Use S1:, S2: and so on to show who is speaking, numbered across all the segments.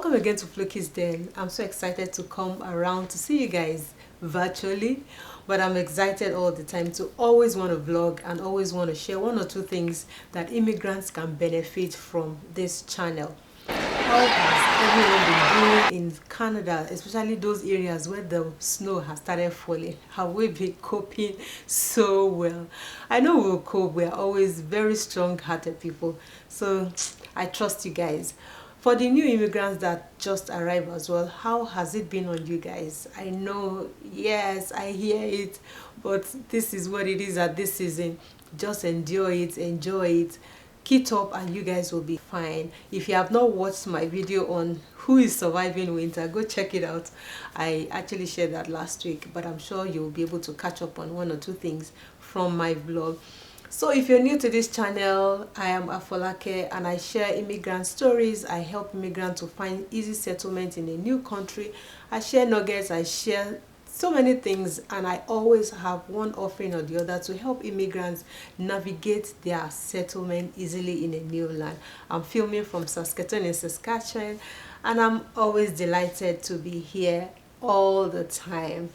S1: Welcome again to flookiesden. I'm so excited to come around to see you guys virtually, but I'm excited all the time to always want to vlog and always want to share one or two things that immigrants can benefit from this channel. How has everyone been doing in Canada, especially those areas where the snow has started falling? Have we been coping so well? I know we'll cope. We're always very strong-hearted people, so I trust you guys. For the new immigrants that just arrived as well, how has it been on you guys? I know, yes, I hear it, but this is what it is at this season. Just endure it, enjoy it, keep up, and you guys will be fine. If you have not watched my video on who is surviving winter, go check it out. I actually shared that last week, but I'm sure you'll be able to catch up on one or two things from my vlog. So if you're new to this channel, I am Afolake and I share immigrant stories. I help immigrants to find easy settlement in a new country. I share nuggets, I share so many things, and I always have one offering or the other to help immigrants navigate their settlement easily in a new land. I'm filming from Saskatoon in Saskatchewan, and I'm always delighted to be here all the time.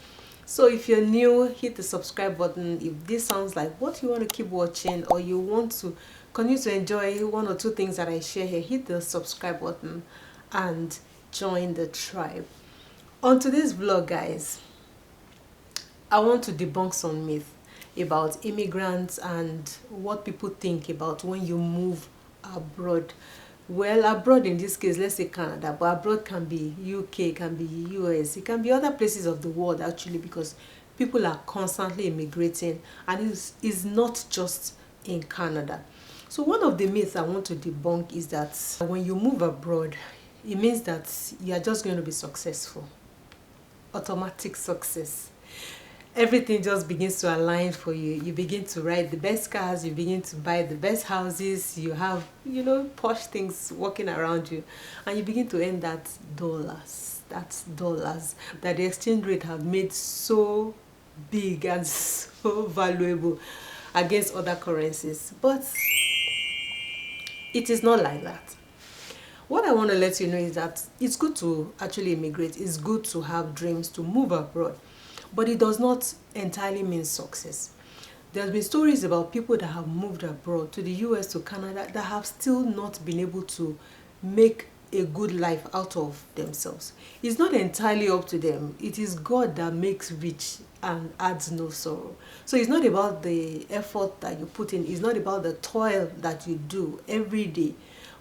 S1: So if you're new, hit the subscribe button. If this sounds like what you want to keep watching, or you want to continue to enjoy one or two things that I share here, hit the subscribe button and join the tribe. On today's vlog, guys, I want to debunk some myths about immigrants and what people think about when you move abroad. Well, abroad in this case, let's say Canada, but abroad can be UK, can be US, it can be other places of the world actually, because people are constantly immigrating, and it's not just in Canada. So one of the myths I want to debunk is that when you move abroad, it means that you are just going to be successful. Automatic success. Everything just begins to align for you. You begin to ride the best cars, you begin to buy the best houses, you have, posh things walking around you, and you begin to earn that dollars. That's dollars that the exchange rate have made so big and so valuable against other currencies. But it is not like that. What I want to let you know is that it's good to actually immigrate. It's good to have dreams to move abroad. But it does not entirely mean success. There's been stories about people that have moved abroad to the US, to Canada, that have still not been able to make a good life out of themselves. It's not entirely up to them. It is God that makes rich and adds no sorrow. So it's not about the effort that you put in. It's not about the toil that you do every day.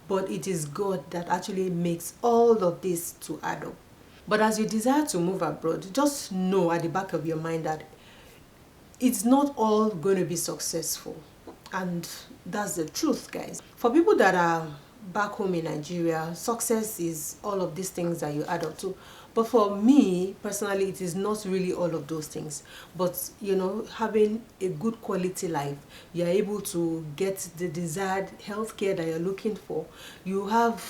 S1: But it is God that actually makes all of this to add up. But as you desire to move abroad, just know at the back of your mind that it's not all going to be successful. And that's the truth, guys. For people that are back home in Nigeria, success is all of these things that you add up to. But for me, personally, it is not really all of those things. But, having a good quality life, you're able to get the desired healthcare that you're looking for. You have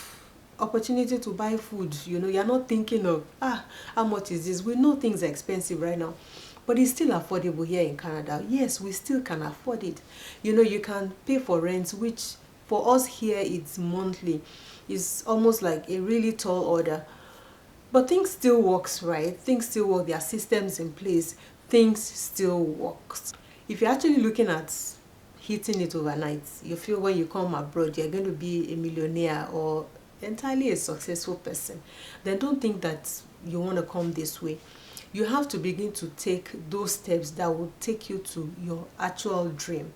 S1: opportunity to buy food. You're not thinking of how much is this. We know things are expensive right now, but it's still affordable here in Canada. Yes, we still can afford it. You can pay for rent, which for us here it's monthly. It's almost like a really tall order, but things still works, right? Things still work. There are systems in place. Things still works. If you're actually looking at hitting it overnight, you feel when you come abroad you're going to be a millionaire or entirely a successful person, then don't think that you want to come this way. You have to begin to take those steps that will take you to your actual dream.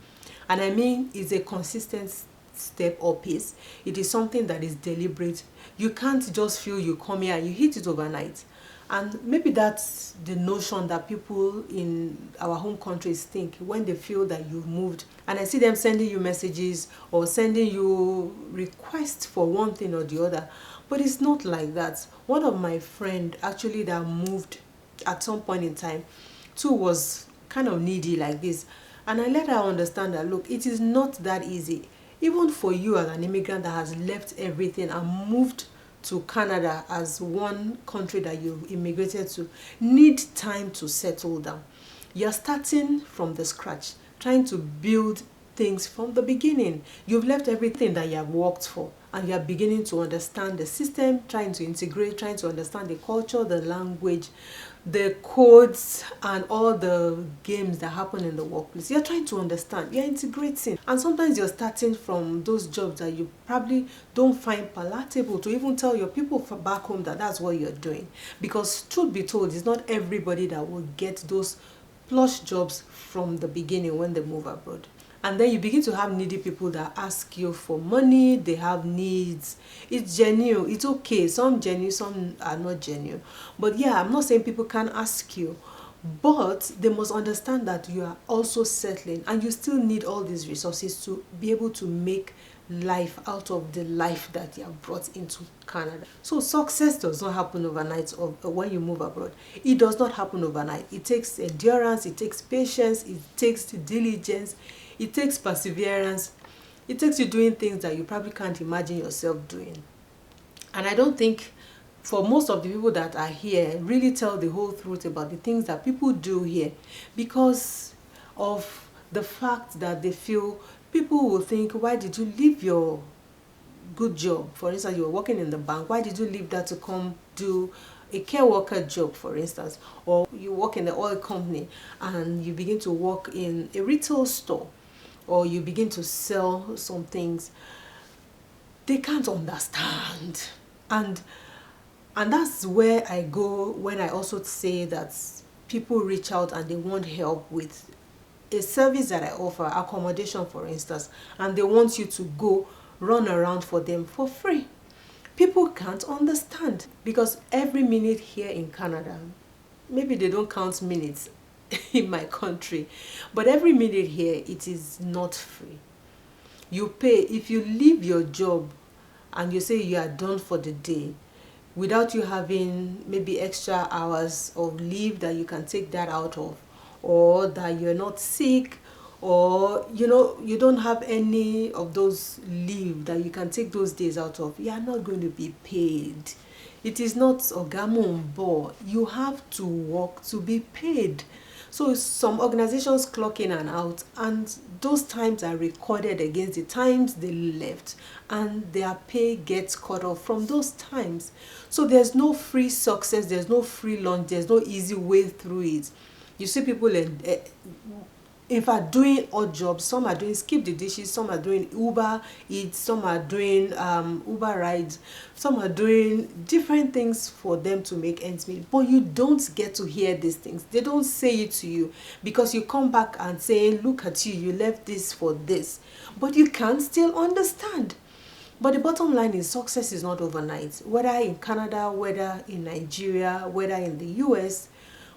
S1: And I mean, it's a consistent step or pace. It is something that is deliberate. You can't just feel you come here and you hit it overnight. And maybe that's the notion that people in our home countries think when they feel that you've moved. And I see them sending you messages or sending you requests for one thing or the other. But it's not like that. One of my friends actually that moved at some point in time too was kind of needy like this. And I let her understand that, look, it is not that easy. Even for you as an immigrant that has left everything and moved to Canada as one country that you immigrated to, need time to settle down. You're starting from the scratch, trying to build things from the beginning. You've left everything that you have worked for, and you're beginning to understand the system, trying to integrate, trying to understand the culture, the language, the codes, and all the games that happen in the workplace. You're trying to understand, you're integrating. And sometimes you're starting from those jobs that you probably don't find palatable to even tell your people back home that that's what you're doing. Because truth be told, it's not everybody that will get those plush jobs from the beginning when they move abroad. And then you begin to have needy people that ask you for money. They have needs. It's genuine. It's okay. Some genuine, some are not genuine. But yeah, I'm not saying people can't ask you, but they must understand that you are also settling and you still need all these resources to be able to make life out of the life that you have brought into Canada. So success does not happen overnight or when you move abroad. It does not happen overnight. It takes endurance, it takes patience, it takes diligence, it takes perseverance. It takes you doing things that you probably can't imagine yourself doing. And I don't think for most of the people that are here really tell the whole truth about the things that people do here, because of the fact that they feel people will think, why did you leave your good job? For instance, you were working in the bank. Why did you leave that to come do a care worker job, for instance? Or you work in the oil company and you begin to work in a retail store, or you begin to sell some things. They can't understand. And that's where I go when I also say that people reach out and they want help with a service that I offer, accommodation for instance, and they want you to go run around for them for free. People can't understand, because every minute here in Canada, maybe they don't count minutes in my country, but every minute here, it is not free. You pay. If you leave your job and you say you are done for the day, without you having maybe extra hours of leave that you can take that out of, or that you're not sick, or you don't have any of those leave that you can take those days out of, you are not going to be paid. It is not ogamombo. You have to work to be paid. So some organizations clock in and out, and those times are recorded against the times they left, and their pay gets cut off from those times. So there's no free success, there's no free lunch, there's no easy way through it. You see people in fact doing odd jobs. Some are doing skip the dishes, some are doing Uber Eats, some are doing Uber rides, some are doing different things for them to make ends meet. But you don't get to hear these things. They don't say it to you, because you come back and say, look at you, you left this for this. But you can't still understand. But the bottom line is, success is not overnight. Whether in Canada, whether in Nigeria, whether in the US,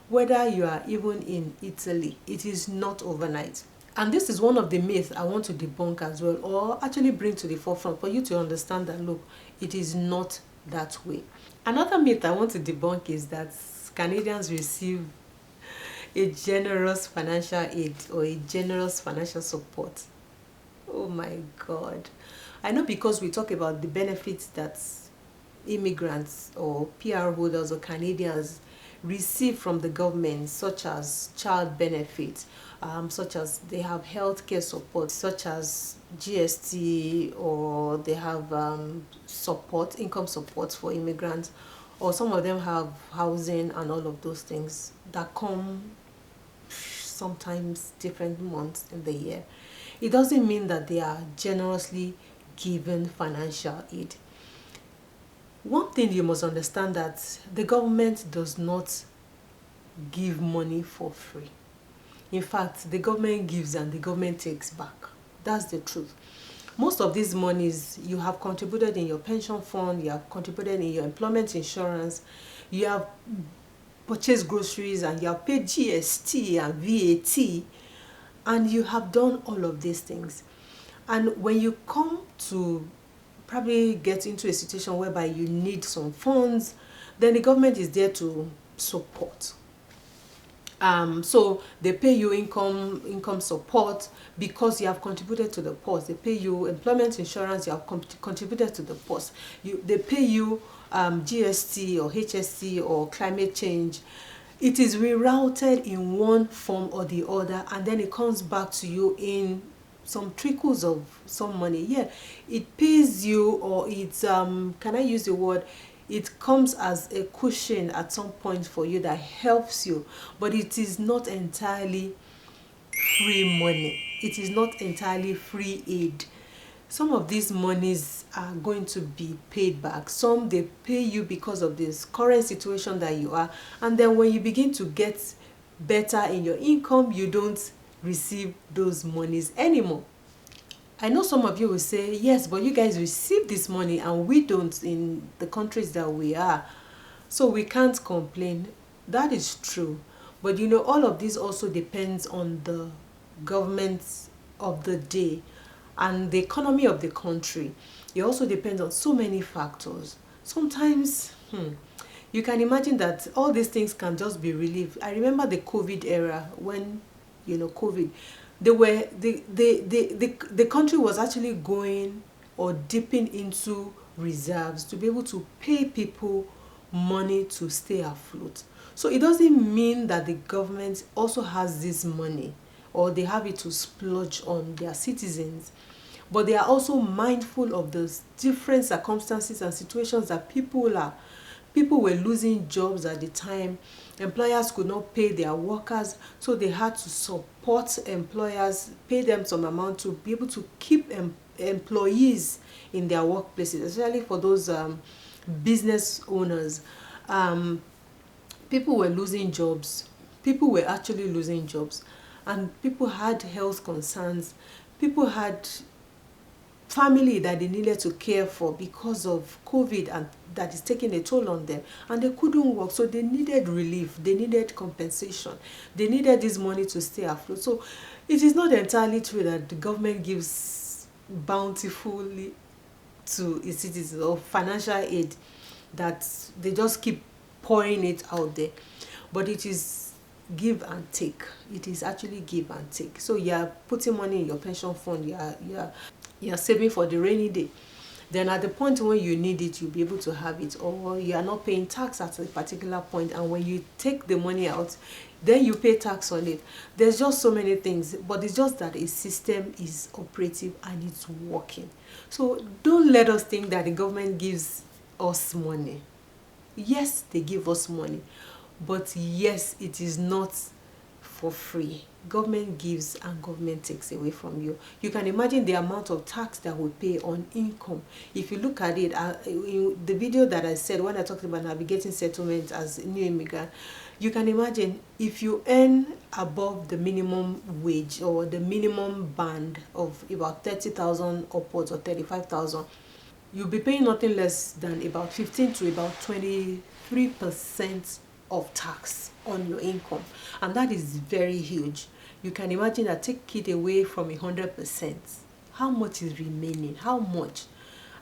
S1: whether you are even in Italy, it is not overnight. And this is one of the myths I want to debunk as well, or actually bring to the forefront for you to understand that, look, it is not that way. Another myth I want to debunk is that Canadians receive a generous financial aid or a generous financial support. Oh my God. I know, because we talk about the benefits that immigrants or PR holders or Canadians receive from the government, such as child benefits, such as they have healthcare support, such as GST, or they have support, income support for immigrants, or some of them have housing and all of those things that come sometimes different months in the year. It doesn't mean that they are generously given financial aid. One thing you must understand, that the government does not give money for free. In fact, the government gives and the government takes back. That's the truth. Most of these monies you have contributed in your pension fund, you have contributed in your employment insurance, you have purchased groceries, and you have paid GST and VAT, and you have done all of these things. And when you come to probably get into a situation whereby you need some funds, then the government is there to support. So they pay you income support because you have contributed to the post. They pay you employment insurance, you have contributed to the post. They pay you GST or HST or climate change. It is rerouted in one form or the other, and then it comes back to you in some trickles of some money. Yeah, it pays you, or it's can I use the word, it comes as a cushion at some point for you that helps you, but it is not entirely free money. It is not entirely free aid. Some of these monies are going to be paid back. Some they pay you because of this current situation that you are, and then when you begin to get better in your income, you don't receive those monies anymore. I know some of you will say, yes, but you guys receive this money and we don't in the countries that we are, so we can't complain. That is true, but you know, all of this also depends on the government of the day and the economy of the country. It also depends on so many factors. Sometimes you can imagine that all these things can just be relieved. I remember the COVID era when, you know, COVID, the country was actually going or dipping into reserves to be able to pay people money to stay afloat. So it doesn't mean that the government also has this money or they have it to splurge on their citizens, but they are also mindful of the different circumstances and situations that people are. People were losing jobs at the time. Employers could not pay their workers, so they had to support employers, pay them some amount to be able to keep employees in their workplaces, especially for those business owners. People were losing jobs. People were actually losing jobs, and people had health concerns. People had family that they needed to care for because of COVID, and that is taking a toll on them, and they couldn't work, so they needed relief, they needed compensation, they needed this money to stay afloat. So it is not entirely true that the government gives bountifully to its citizens, or financial aid, that they just keep pouring it out there, but it is give and take. It is actually give and take. So you are putting money in your pension fund, you are saving for the rainy day. Then at the point when you need it, you'll be able to have it, or you are not paying tax at a particular point, and when you take the money out, then you pay tax on it. There's just so many things, but it's just that a system is operative and it's working. So don't let us think that the government gives us money. Yes, they give us money, but yes, it is not for free. Government gives and government takes away from you. You can imagine the amount of tax that we pay on income. If you look at it, in the video that I said when I talked about navigating settlement as a new immigrant, you can imagine if you earn above the minimum wage or the minimum band of about 30,000 upwards or 35,000, you'll be paying nothing less than about 15 to about 23% of tax on your income, and that is very huge. You can imagine that, take it away from 100%, how much is remaining? How much?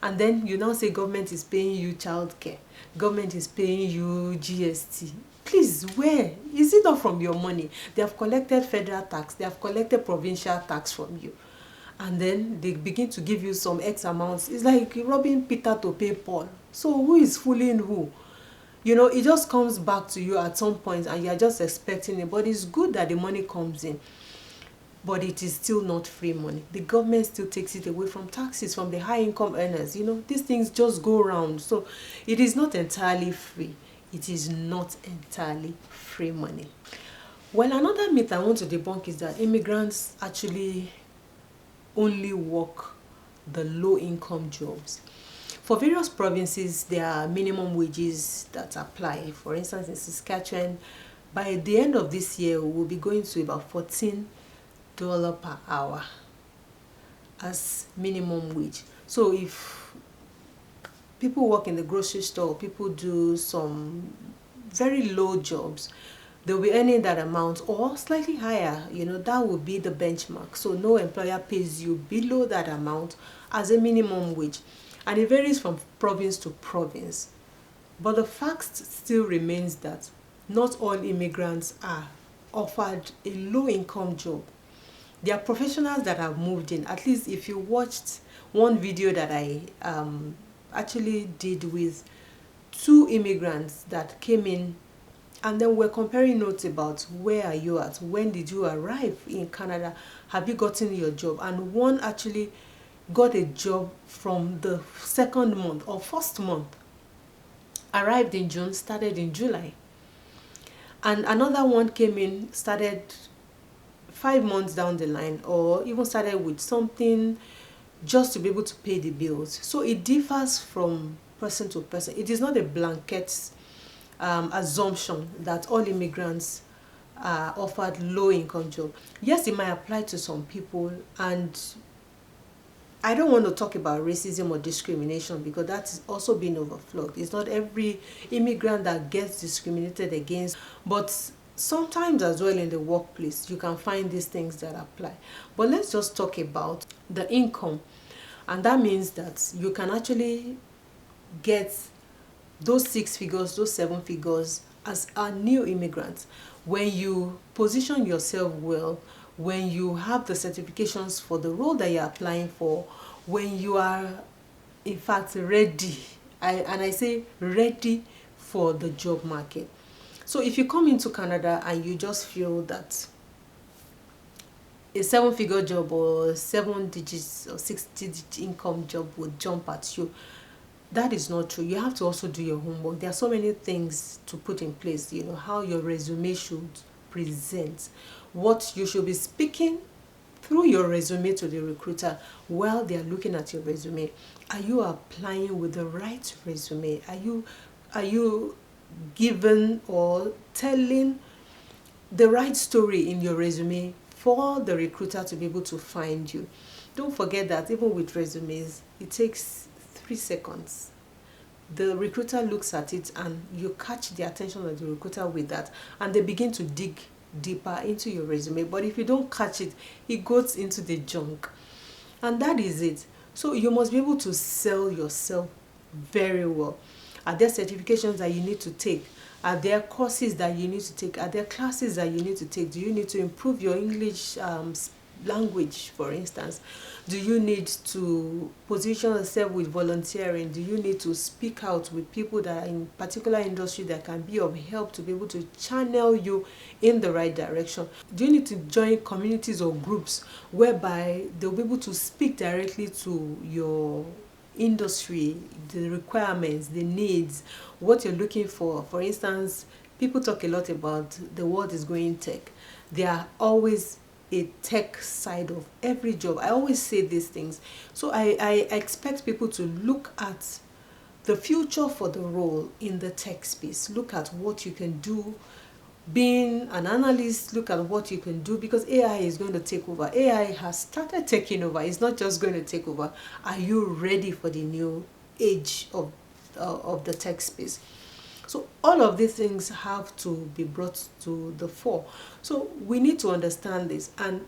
S1: And then you now say government is paying you childcare, government is paying you GST. Please, where is it? Not from your money. They have collected federal tax, they have collected provincial tax from you, and then they begin to give you some X amounts. It's like robbing Peter to pay Paul. So who is fooling who? You know, it just comes back to you at some point, and you're just expecting it. But it's good that the money comes in, but it is still not free money. The government still takes it away from taxes, from the high income earners. You know, these things just go around. So it is not entirely free. It is not entirely free money. Well, another myth I want to debunk is that immigrants actually only work the low income jobs. For various provinces, there are minimum wages that apply. For instance, in Saskatchewan, by the end of this year, we'll be going to about $14 per hour as minimum wage. So if people work in the grocery store, people do some very low jobs, they'll be earning that amount or slightly higher. You know, that will be the benchmark. So no employer pays you below that amount as a minimum wage. And it varies from province to province. But the fact still remains that not all immigrants are offered a low-income job. There are professionals that have moved in. At least if you watched one video that I actually did with two immigrants that came in And then we're comparing notes about where are you at, when did you arrive in Canada, have you gotten your job. And one actually got a job from the second month or first month, arrived in June, started in July. And another one came in, started 5 months down the line, or even started with something just to be able to pay the bills. So it differs from person to person. It is not a blanket assumption that all immigrants are offered low income job. Yes, it might apply to some people, and I don't want to talk about racism or discrimination because that's also been overflowed. It's not every immigrant that gets discriminated against, but sometimes as well in the workplace you can find these things that apply. But let's just talk about the income, and that means that you can actually get those 6 figures, those 7 figures as a new immigrant when you position yourself well, when you have the certifications for the role that you're applying for, when you are in fact ready. I say ready for the job market. So if you come into Canada and you just feel that a 7-figure job or 7 digits or 6-digit income job would jump at you, that is not true. You have to also do your homework. There are so many things to put in place. You know, how your resume should present, what you should be speaking through your resume to the recruiter while they are looking at your resume. Are you applying with the right resume? Are you given or telling the right story in your resume for the recruiter to be able to find you? Don't forget that even with resumes, it takes 3 seconds. The recruiter looks at it and you catch the attention of the recruiter with that, and they begin to dig deeper into your resume. But if you don't catch it, it goes into the junk, and that is it. So you must be able to sell yourself very well. Are there certifications that you need to take? Are there courses that you need to take? Are there classes that you need to take? Do you need to improve your English language, for instance? Do you need to position yourself with volunteering? Do you need to speak out with people that are in particular industry that can be of help to be able to channel you in the right direction? Do you need to join communities or groups whereby they'll be able to speak directly to your industry, the requirements, the needs, what you're looking for? For instance, people talk a lot about the world is going tech. There are always a tech side of every job. I always say these things. So I expect people to look at the future for the role in the tech space. Look at what you can do. Being an analyst, look at what you can do, because AI is going to take over. AI has started taking over. It's not just going to take over. Are you ready for the new age of the tech space? So all of these things have to be brought to the fore. So we need to understand this, and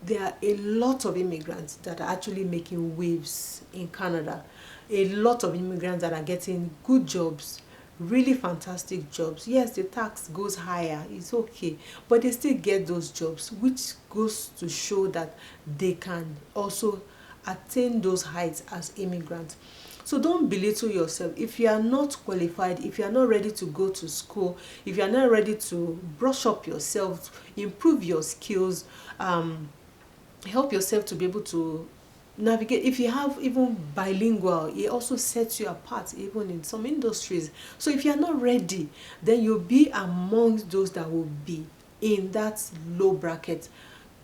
S1: there are a lot of immigrants that are actually making waves in Canada. A lot of immigrants that are getting good jobs, really fantastic jobs. Yes, the tax goes higher, it's okay, but they still get those jobs, which goes to show that they can also attain those heights as immigrants. So don't belittle yourself. If you are not qualified, if you are not ready to go to school, if you are not ready to brush up yourself, improve your skills, help yourself to be able to navigate. If you have even bilingual, it also sets you apart even in some industries. So if you are not ready, then you'll be amongst those that will be in that low bracket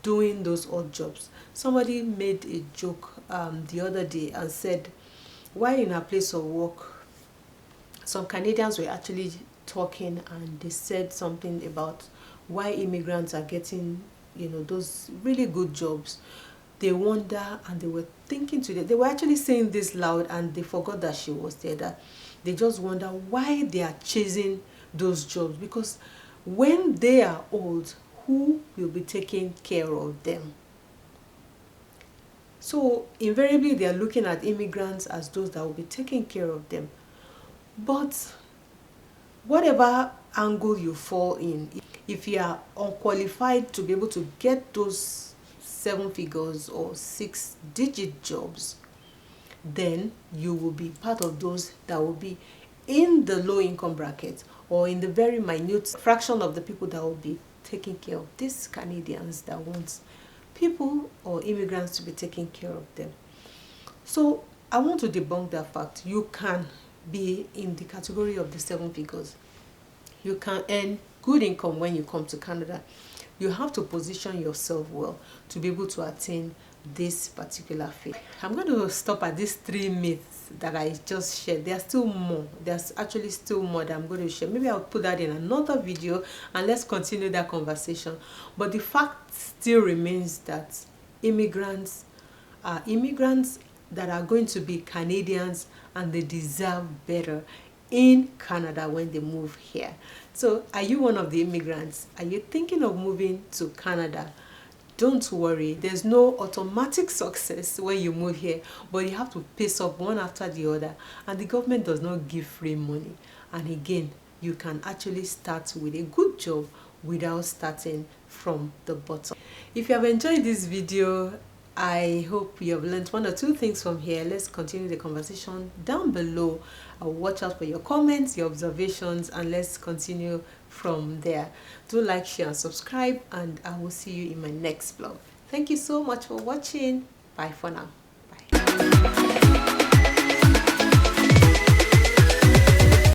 S1: doing those odd jobs. Somebody made a joke the other day and said, while in a place of work, some Canadians were actually talking, and they said something about why immigrants are getting, those really good jobs. They wonder, and they were thinking today, they were actually saying this loud, and they forgot that she was there, that they just wonder why they are chasing those jobs, because when they are old, who will be taking care of them? So invariably they are looking at immigrants as those that will be taking care of them. But whatever angle you fall in, if you are unqualified to be able to get those 7 figures or 6-digit jobs, then you will be part of those that will be in the low income bracket, or in the very minute fraction of the people that will be taking care of these Canadians that want people or immigrants to be taking care of them. So I want to debunk that fact. You can be in the category of the 7 figures. You can earn good income when you come to Canada. You have to position yourself well to be able to attain this particular phase. I'm going to stop at these 3 myths that I just shared. There's still more. There's actually still more that I'm going to share. Maybe I'll put that in another video and let's continue that conversation. But the fact still remains that immigrants are immigrants that are going to be Canadians, and they deserve better in Canada when they move here. So are you one of the immigrants? Are you thinking of moving to Canada? Don't worry, there's no automatic success when you move here, but you have to pace up one after the other, and the government does not give free money. And again, you can actually start with a good job without starting from the bottom. If you have enjoyed this video, I hope you have learned 1 or 2 things from here. Let's continue the conversation down below. I'll watch out for your comments, your observations, and let's continue from there. Do like, share, and subscribe, and I will see you in my next vlog. Thank you so much for watching. Bye for now. Bye.